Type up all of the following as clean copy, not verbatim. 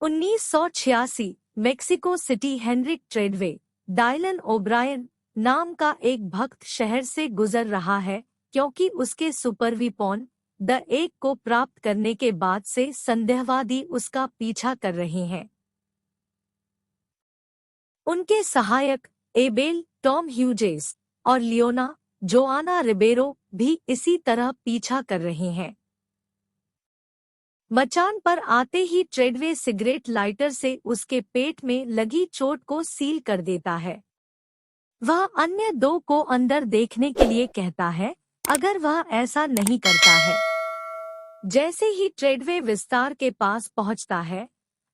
1986 Mexico City Henrik Treadway Dylan O'Brien नाम का एक भक्त शहर से गुजर रहा है क्योंकि उसके सुपरवीपॉन द एक को प्राप्त करने के बाद से संदेहवादी उसका पीछा कर रहे हैं। उनके सहायक एबेल, टॉम ह्यूजेस और लियोना जोआना रिबेरो भी इसी तरह पीछा कर रहे हैं। मचान पर आते ही ट्रेडवे सिगरेट लाइटर से उसके पेट में लगी चोट को सील कर देता है। वह अन्य दो को अंदर देखने के लिए कहता है अगर वह ऐसा नहीं करता है। जैसे ही ट्रेडवे विस्तार के पास पहुंचता है,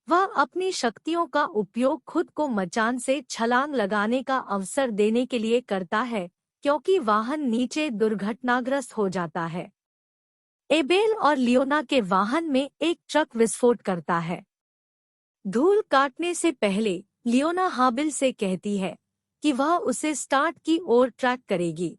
वह अपनी शक्तियों का उपयोग खुद को मचान से छलांग लगाने का अवसर देने के लिए करता है क्योंकि वाहन नीचे दुर्घटनाग्रस्त हो जाता है। एबेल और लियोना के वाहन में एक ट्रक विस्फोट करता है। धूल काटने से पहले लियोना हाबिल से कहती है कि वह उसे स्टार्ट की ओर ट्रैक करेगी।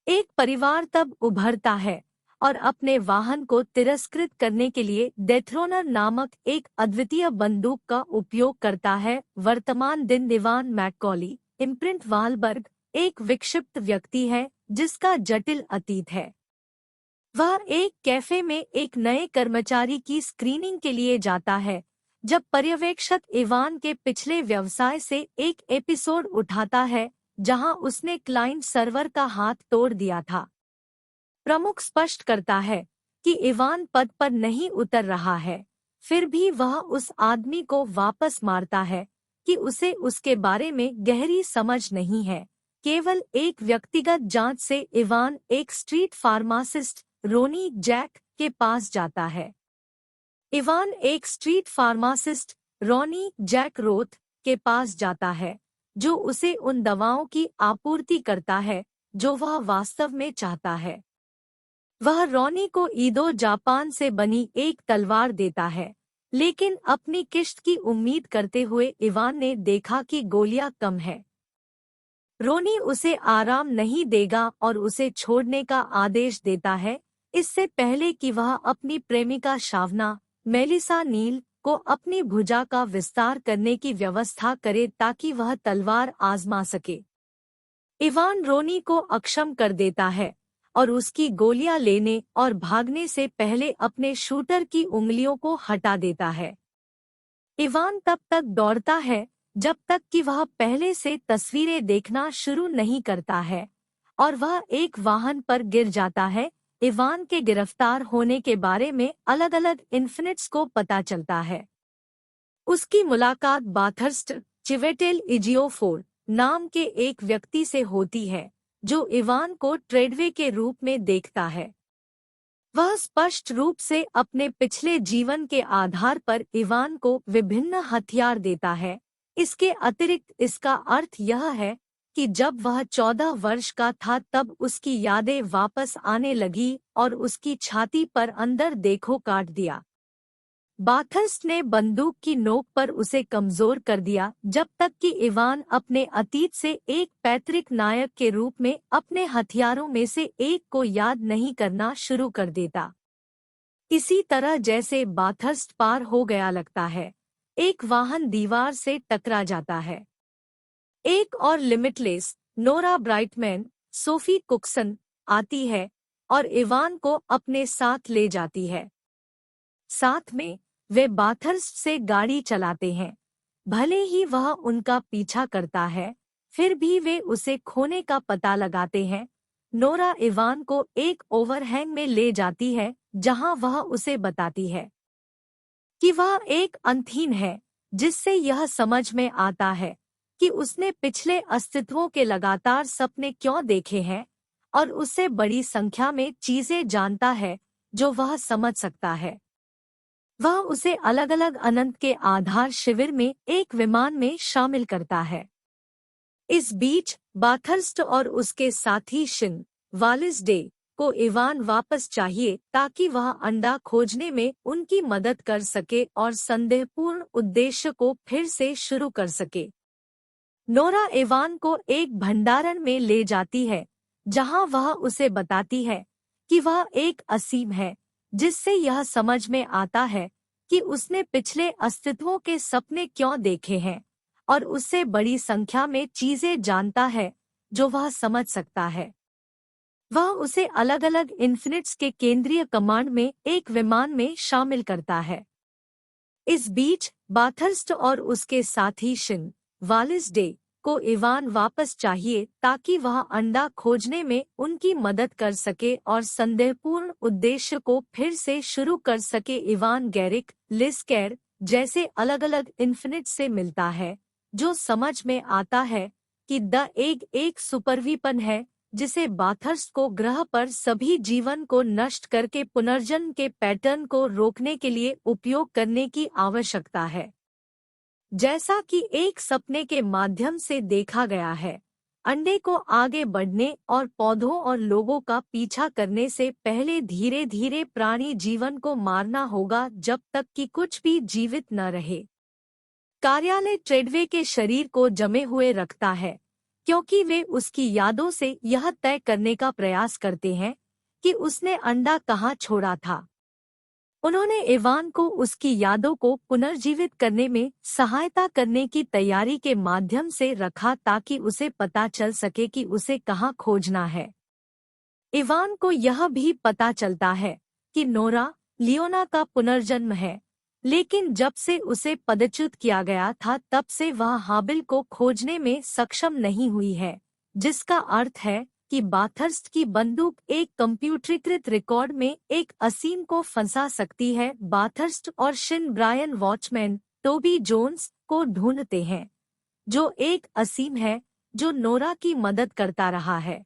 एक परिवार तब उभरता है और अपने वाहन को तिरस्कृत करने के लिए डेथरोनर नामक एक अद्वितीय बंदूक का उपयोग करता है। वर्तमान दिन इवान मैककॉली इम्प्रिंट वालबर्ग एक विक्षिप्त व्यक्ति है जिसका जटिल अतीत है। वह एक कैफे में एक नए कर्मचारी की स्क्रीनिंग के लिए जाता है जब पर्यवेक्षक इवान के पिछले व्यवसाय से एक एपिसोड उठाता है जहां उसने क्लाइंट सर्वर का हाथ तोड़ दिया था। प्रमुख स्पष्ट करता है कि इवान पद पर नहीं उतर रहा है, फिर भी वह उस आदमी को वापस मारता है कि उसे उसके बारे में गहरी समझ नहीं है। केवल एक व्यक्तिगत जांच से इवान एक स्ट्रीट फार्मासिस्ट रोनी जैक के पास जाता है। इवान एक स्ट्रीट फार्मासिस्ट रोनी जैक रोथ के पास जाता है जो उसे उन दवाओं की आपूर्ति करता है जो वह वास्तव में चाहता है। वह रोनी को ईदो जापान से बनी एक तलवार देता है, लेकिन अपनी किश्त की उम्मीद करते हुए इवान ने देखा कि गोलियां कम है। रोनी उसे आराम नहीं देगा और उसे छोड़ने का आदेश देता है इससे पहले कि वह अपनी प्रेमिका शावना मेलिसा नील को अपनी भुजा का विस्तार करने की व्यवस्था करे ताकि वह तलवार आजमा सके। इवान रोनी को अक्षम कर देता है और उसकी गोलियां लेने और भागने से पहले अपने शूटर की उंगलियों को हटा देता है। इवान तब तक दौड़ता है जब तक कि वह पहले से तस्वीरें देखना शुरू नहीं करता है और वह एक वाहन पर गिर जाता है। इवान के गिरफ्तार होने के बारे में अलग अलग इन्फिनिट्स को पता चलता है। उसकी मुलाकात बाथर्स्ट चिवेटेल इजियोफोर नाम के एक व्यक्ति से होती है जो इवान को ट्रेडवे के रूप में देखता है। वह स्पष्ट रूप से अपने पिछले जीवन के आधार पर इवान को विभिन्न हथियार देता है। इसके अतिरिक्त इसका अर्थ यह है कि जब वह 14 वर्ष का था तब उसकी यादें वापस आने लगी और उसकी छाती पर अंदर देखो काट दिया। बाथर्स्ट ने बंदूक की नोक पर उसे कमजोर कर दिया जब तक कि इवान अपने अतीत से एक पैतृक नायक के रूप में अपने हथियारों में से एक को याद नहीं करना शुरू कर देता। इसी तरह जैसे बाथर्स्ट पार हो गया लगता है, एक वाहन दीवार से टकरा जाता है। एक और लिमिटलेस नोरा ब्राइटमैन सोफी कुक्सन आती है और इवान को अपने साथ ले जाती है। साथ में वे बाथर्स्ट से गाड़ी चलाते हैं। भले ही वह उनका पीछा करता है, फिर भी वे उसे खोने का पता लगाते हैं। नोरा इवान को एक ओवरहैंग में ले जाती है जहां वह उसे बताती है कि वह एक अंतहीन है, जिससे यह समझ में आता है कि उसने पिछले अस्तित्वों के लगातार सपने क्यों देखे हैं और उससे बड़ी संख्या में चीजें जानता है जो वह समझ सकता है। वह उसे अलग अलग अनंत के आधार शिविर में एक विमान में शामिल करता है। इस बीच बाथर्स्ट और उसके साथी शिन वालिस डे को इवान वापस चाहिए ताकि वह अंडा खोजने में उनकी मदद कर सके और संदेहपूर्ण उद्देश्य को फिर से शुरू कर सके। नोरा इवान को एक भंडारण में ले जाती है जहां वह उसे बताती है कि वह एक असीम है, जिससे यह समझ में आता है कि उसने पिछले अस्तित्वों के सपने क्यों देखे हैं, और उससे बड़ी संख्या में चीजें जानता है जो वह समझ सकता है। वह उसे अलग अलग इन्फिनिट्स के केंद्रीय कमांड में एक विमान में शामिल करता है। इस बीच बाथर्स्ट और उसके साथी शिन वालिस डे को इवान वापस चाहिए ताकि वह अंडा खोजने में उनकी मदद कर सके और संदेहपूर्ण उद्देश्य को फिर से शुरू कर सके। इवान गैरिक लिस्केर जैसे अलग अलग इन्फिनिट से मिलता है, जो समझ में आता है कि द एग एक सुपरवीपन है जिसे बाथर्स्ट को ग्रह पर सभी जीवन को नष्ट करके पुनर्जन्म के पैटर्न को रोकने के लिए उपयोग करने की आवश्यकता है। जैसा कि एक सपने के माध्यम से देखा गया है, अंडे को आगे बढ़ने और पौधों और लोगों का पीछा करने से पहले धीरे धीरे प्राणी जीवन को मारना होगा जब तक कि कुछ भी जीवित न रहे। कार्यालय ट्रेडवे के शरीर को जमे हुए रखता है क्योंकि वे उसकी यादों से यह तय करने का प्रयास करते हैं कि उसने अंडा कहाँ छोड़ा था। उन्होंने इवान को उसकी यादों को पुनर्जीवित करने में सहायता करने की तैयारी के माध्यम से रखा ताकि उसे पता चल सके कि उसे कहाँ खोजना है। इवान को यह भी पता चलता है कि नोरा लियोना का पुनर्जन्म है, लेकिन जब से उसे पदच्युत किया गया था तब से वह हाबिल को खोजने में सक्षम नहीं हुई है, जिसका अर्थ है कि बाथर्स्ट की बंदूक एक कंप्यूटरीकृत रिकॉर्ड में एक असीम को फंसा सकती है। बाथर्स्ट और Shin Bryan watchman Toby Jones को ढूंढते हैं, जो एक असीम है जो नोरा की मदद करता रहा है।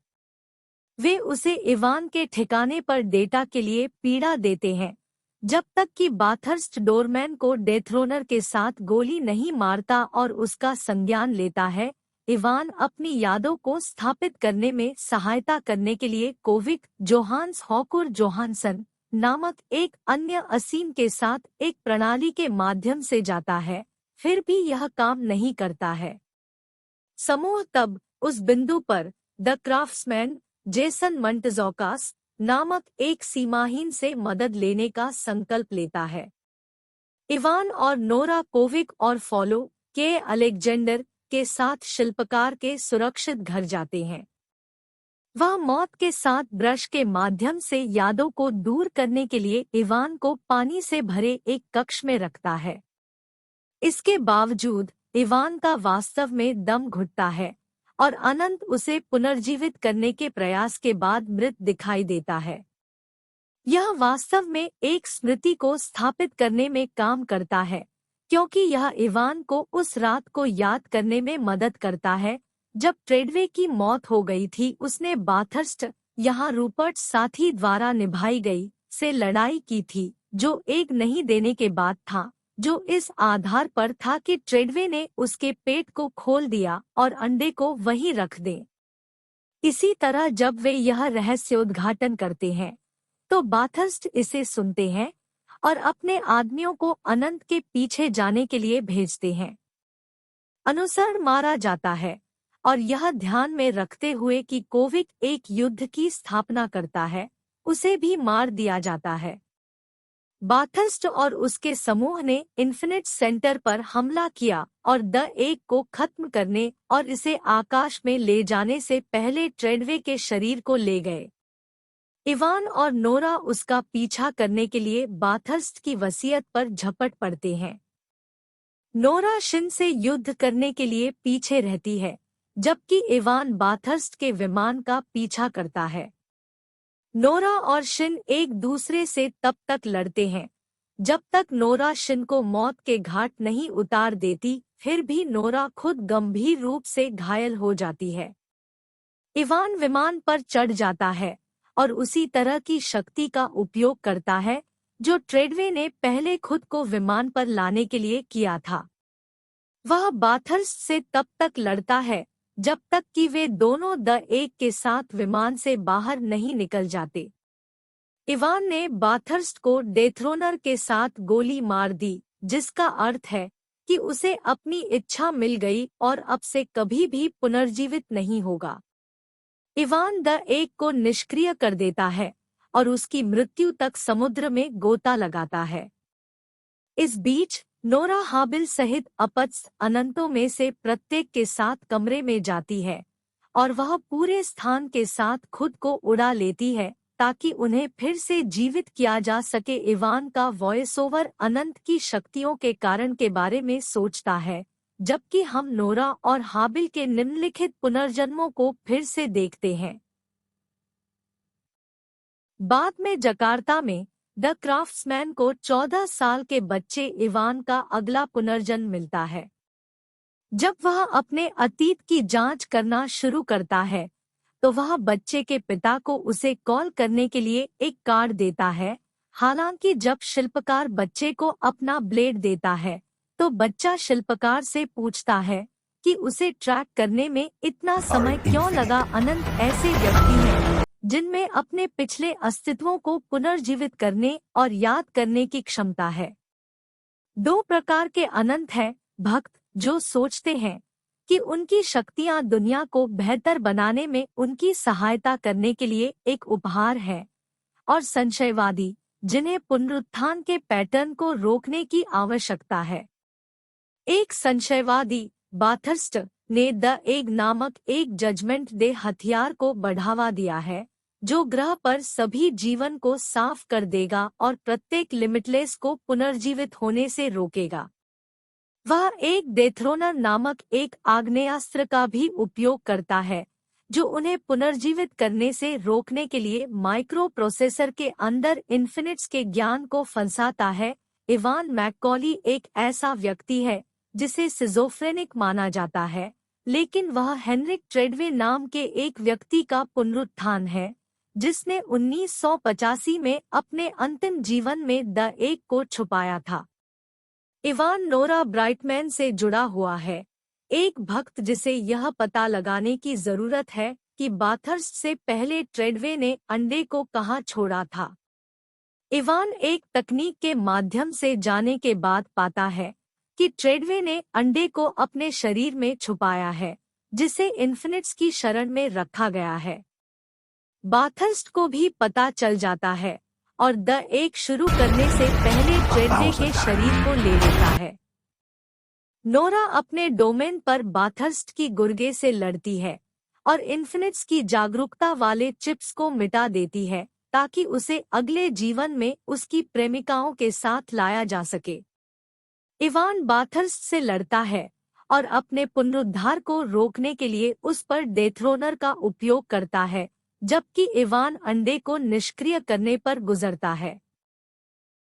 वे उसे इवान के ठिकाने पर डेटा के लिए पीड़ा देते हैं जब तक कि बाथर्स्ट डोरमैन को डेथरोनर के साथ गोली नहीं मारता और उसका संज्ञान लेता है। इवान अपनी यादों को स्थापित करने में सहायता करने के लिए कोविक जोहान्स हॉकुर जोहानसन नामक एक अन्य असीम के साथ एक प्रणाली के माध्यम से जाता है, फिर भी यह काम नहीं करता है। समूह तब उस बिंदु पर द क्राफ्ट्समैन जेसन मंटजौकास नामक एक सीमाहीन से मदद लेने का संकल्प लेता है। इवान और नोरा कोविक और फॉलो के अलेक्जेंडर के साथ शिल्पकार के सुरक्षित घर जाते हैं। वह मौत के साथ ब्रश के माध्यम से यादों को दूर करने के लिए इवान को पानी से भरे एक कक्ष में रखता है। इसके बावजूद इवान का वास्तव में दम घुटता है और अनंत उसे पुनर्जीवित करने के प्रयास के बाद मृत दिखाई देता है। यह वास्तव में एक स्मृति को स्थापित करने में काम करता है, क्योंकि यह इवान को उस रात को याद करने में मदद करता है जब ट्रेडवे की मौत हो गई थी। उसने बाथर्स्ट यहाँ रूपर्ट साथी द्वारा निभाई गई से लड़ाई की थी, जो एक नहीं देने के बाद था, जो इस आधार पर था कि ट्रेडवे ने उसके पेट को खोल दिया और अंडे को वहीं रख दे। इसी तरह जब वे यह रहस्योद्घाटन करते हैं तो बाथर्स्ट इसे सुनते हैं और अपने आदमियों को अनंत के पीछे जाने के लिए भेजते हैं। अनुसरण मारा जाता है और यह ध्यान में रखते हुए कि कोविक एक युद्ध की स्थापना करता है, उसे भी मार दिया जाता है। बाथर्स्ट और उसके समूह ने इन्फिनिट सेंटर पर हमला किया और द एग को खत्म करने और इसे आकाश में ले जाने से पहले ट्रेडवे के शरीर को ले गए। इवान और नोरा उसका पीछा करने के लिए बाथर्स्ट की वसीयत पर झपट पड़ते हैं। नोरा शिन से युद्ध करने के लिए पीछे रहती है, जबकि इवान बाथर्स्ट के विमान का पीछा करता है। नोरा और शिन एक दूसरे से तब तक लड़ते हैं जब तक नोरा शिन को मौत के घाट नहीं उतार देती, फिर भी नोरा खुद गंभीर रूप से घायल हो जाती है। इवान विमान पर चढ़ जाता है और उसी तरह की शक्ति का उपयोग करता है जो ट्रेडवे ने पहले खुद को विमान पर लाने के लिए किया था। वह बाथर्स्ट से तब तक लड़ता है जब तक कि वे दोनों द एग के साथ विमान से बाहर नहीं निकल जाते। इवान ने बाथर्स्ट को डेथरोनर के साथ गोली मार दी, जिसका अर्थ है कि उसे अपनी इच्छा मिल गई और अब से कभी भी पुनर्जीवित नहीं होगा। इवान द एग को निष्क्रिय कर देता है और उसकी मृत्यु तक समुद्र में गोता लगाता है। इस बीच नोरा हाबिल सहित अपत्स अनंतों में से प्रत्येक के साथ कमरे में जाती है और वह पूरे स्थान के साथ खुद को उड़ा लेती है ताकि उन्हें फिर से जीवित किया जा सके। इवान का वॉइस ओवर अनंत की शक्तियों के कारण के बारे में सोचता है, जबकि हम नोरा और हाबिल के निम्नलिखित पुनर्जन्मों को फिर से देखते हैं। बाद में जकार्ता में द क्राफ्ट्समैन को 14 साल के बच्चे इवान का अगला पुनर्जन्म मिलता है। जब वह अपने अतीत की जांच करना शुरू करता है तो वह बच्चे के पिता को उसे कॉल करने के लिए एक कार्ड देता है। हालांकि जब शिल्पकार बच्चे को अपना ब्लेड देता है तो बच्चा शिल्पकार से पूछता है कि उसे ट्रैक करने में इतना समय क्यों लगा। अनंत ऐसे व्यक्ति हैं जिनमें अपने पिछले अस्तित्वों को पुनर्जीवित करने और याद करने की क्षमता है। दो प्रकार के अनंत हैं, भक्त जो सोचते हैं कि उनकी शक्तियां दुनिया को बेहतर बनाने में उनकी सहायता करने के लिए एक उपहार है, और संशयवादी जिन्हें पुनरुत्थान के पैटर्न को रोकने की आवश्यकता है। एक संशयवादी बाथर्स्ट ने द एग नामक एक जजमेंट डे हथियार को बढ़ावा दिया है जो ग्रह पर सभी जीवन को साफ कर देगा और प्रत्येक लिमिटलेस को पुनर्जीवित होने से रोकेगा। वह एक डेथ्रोनर नामक एक आग्नेयास्त्र का भी उपयोग करता है जो उन्हें पुनर्जीवित करने से रोकने के लिए माइक्रो प्रोसेसर के अंदर इन्फिनिट्स के ज्ञान को फंसाता है। इवान मैककॉली एक ऐसा व्यक्ति है जिसे सिजोफ्रेनिक माना जाता है, लेकिन वह हेनरिक ट्रेडवे नाम के एक व्यक्ति का पुनरुत्थान है जिसने 1985 में अपने अंतिम जीवन में द एक को छुपाया था। इवान नोरा ब्राइटमैन से जुड़ा हुआ है, एक भक्त जिसे यह पता लगाने की जरूरत है कि बाथर्स्ट से पहले ट्रेडवे ने अंडे को कहाँ छोड़ा था। इवान एक तकनीक के माध्यम से जाने के बाद पाता है कि ट्रेडवे ने अंडे को अपने शरीर में छुपाया है जिसे इन्फिनिट्स की शरण में रखा गया है। बाथर्स्ट को भी पता चल जाता है और द एक शुरू करने से पहले ट्रेडवे के शरीर को ले लेता है। नोरा अपने डोमेन पर बाथर्स्ट की गुर्गे से लड़ती है और इन्फिनिट्स की जागरूकता वाले चिप्स को मिटा देती है ताकि उसे अगले जीवन में उसकी प्रेमिकाओं के साथ लाया जा सके। इवान बाथर्स्ट से लड़ता है और अपने पुनरुद्धार को रोकने के लिए उस पर डेथ्रोनर का उपयोग करता है, जबकि इवान अंडे को निष्क्रिय करने पर गुजरता है।